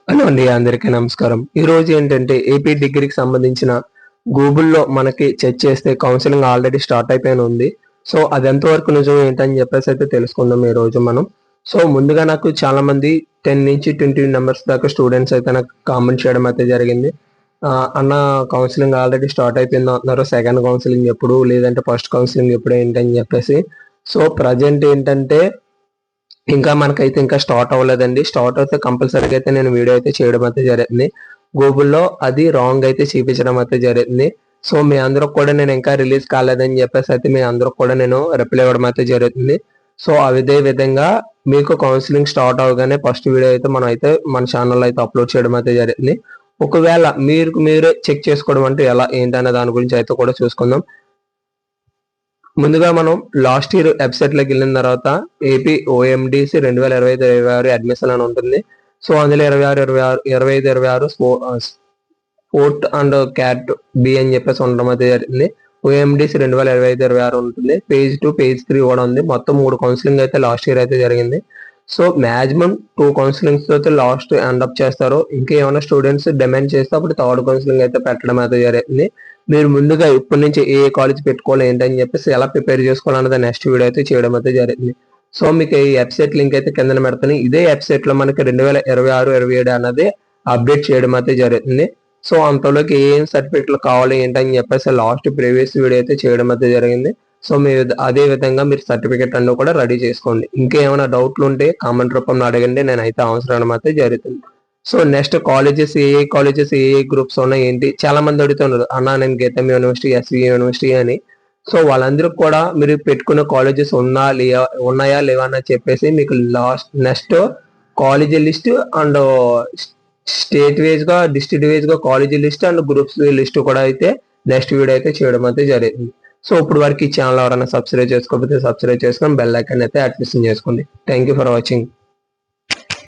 Hello అండి, అందరికీ నమస్కారం. ఈ రోజు ఏంటంటే ఏపీ డిగ్రీకి సంబంధించిన గూగుల్‌లో మనకి చెక్ చేస్తే కౌన్సెలింగ్ ఆల్రెడీ స్టార్ట్ అయిపోయిన ఉంది. సో అది ఎంతవరకు నిజం ఏంటని చెప్పేసి అయితే తెలుసుకుందాం ఈ రోజు మనం. సో ముందుగా నాకు చాలామంది 10-20 నంబర్స్ దాకా స్టూడెంట్స్ అయితే నాకు కామెంట్ చేయడం అయితే జరిగింది. అన్న కౌన్సెలింగ్ ఆల్రెడీ స్టార్ట్ అయిపోయింది అంటున్నారు. సెకండ్ కౌన్సెలింగ్ ఎప్పుడు? లేదంటే ఫస్ట్ కౌన్సెలింగ్ ఎప్పుడు ఏంటని చెప్పేసి. సో ప్రజెంట్ ఏంటంటే ఇంకా మనకైతే ఇంకా స్టార్ట్ అవ్వలేదండి. స్టార్ట్ అవుతే కంపల్సరీగా అయితే నేను వీడియో అయితే చేయడం అయితే జరుగుతుంది. గూగుల్‌లో అది రాంగ్ అయితే చూపించడం అయితే జరుగుతుంది. సో మీ అందరికి కూడా నేను ఇంకా రిలీజ్ కాలేదని చెప్పేసి అయితే మీ అందరికి కూడా నేను రిప్లై ఇవ్వడం అయితే జరుగుతుంది. సో అదే విధంగా మీకు కౌన్సిలింగ్ స్టార్ట్ అవ్వగానే ఫస్ట్ వీడియో అయితే మనం అయితే మన ఛానల్లో అయితే అప్లోడ్ చేయడం అయితే జరుగుతుంది. ఒకవేళ మీరే చెక్ చేసుకోవడం అంటే ఎలా ఏంటనే దాని గురించి అయితే కూడా చూసుకుందాం. ముందుగా మనం లాస్ట్ ఇయర్ వెబ్సైట్ లోకి వెళ్ళిన తర్వాత ఏపీ ఓఎండిసి 2025-26 అడ్మిషన్ అని ఉంటుంది. సో అందులో 25-26 స్పోర్ట్ అండ్ క్యాట్ బి అని చెప్పేసి ఉండడం అయితే జరిగింది. ఓఎండిసి 2025-26 ఉంటుంది. పేజ్ 2, పేజ్ 3 కూడా ఉంది. మొత్తం 3 కౌన్సిలింగ్ అయితే లాస్ట్ ఇయర్ అయితే జరిగింది. సో మాక్సిమం 2 కౌన్సిలింగ్స్ అయితే లాస్ట్ ఎండప్ చేస్తారు. ఇంకా ఏమైనా స్టూడెంట్స్ డిమాండ్ చేస్తే అప్పుడు థర్డ్ కౌన్సిలింగ్ అయితే పెట్టడం అయితే జరిగింది. మీరు ముందుగా ఇప్పటి నుంచి ఏ కాలేజ్ పెట్టుకోవాలి ఏంటని చెప్పేసి ఎలా ప్రిపేర్ చేసుకోవాలన్నది నెక్స్ట్ వీడియో అయితే చేయడం అయితే జరిగింది. సో మీకు ఈ వెబ్సైట్ లింక్ అయితే కింద పెడతాను. ఇదే వెబ్సైట్ లో మనకి 2026-27 అన్నది అప్డేట్ చేయడం అయితే జరుగుతుంది. సో అంతలోకి ఏం సర్టిఫికెట్లు కావాలి ఏంటని చెప్పేసి లాస్ట్ ప్రీవియస్ వీడియో అయితే చేయడం అయితే జరిగింది. సో మీరు అదే విధంగా మీరు సర్టిఫికెట్ అన్ని కూడా రెడీ చేసుకోండి. ఇంకేమైనా డౌట్లు ఉంటే కామెంట్ రూపంలో అడగండి, నేనైతే అవసరం అయితే జరుగుతుంది. సో నెక్స్ట్ కాలేజెస్ ఏ గ్రూప్స్ ఉన్నాయి ఏంటి చాలా మంది అడుగుతున్నారు అన్నా నేను గీతం యూనివర్సిటీ, ఎస్వి యూనివర్సిటీ అని. సో వాళ్ళందరికి కూడా మీరు పెట్టుకున్న కాలేజెస్ ఉన్నాయా లేవా అని చెప్పేసి మీకు next college list and state wise గా డిస్ట్రిక్ట్ వైజ్ గా college list and groups list కూడా అయితే నెక్స్ట్ వీడియో అయితే చేయడం అయితే జరిగింది. సో ఇప్పుడు వరకు ఈ ఛానల్ ఎవరైనా సబ్స్క్రైబ్ చేసుకోకపోతే సబ్స్క్రైబ్ చేసుకొని బెల్ ఐకాన్ అయితే యాక్టివేషన్ చేసుకోండి. Thank you for watching.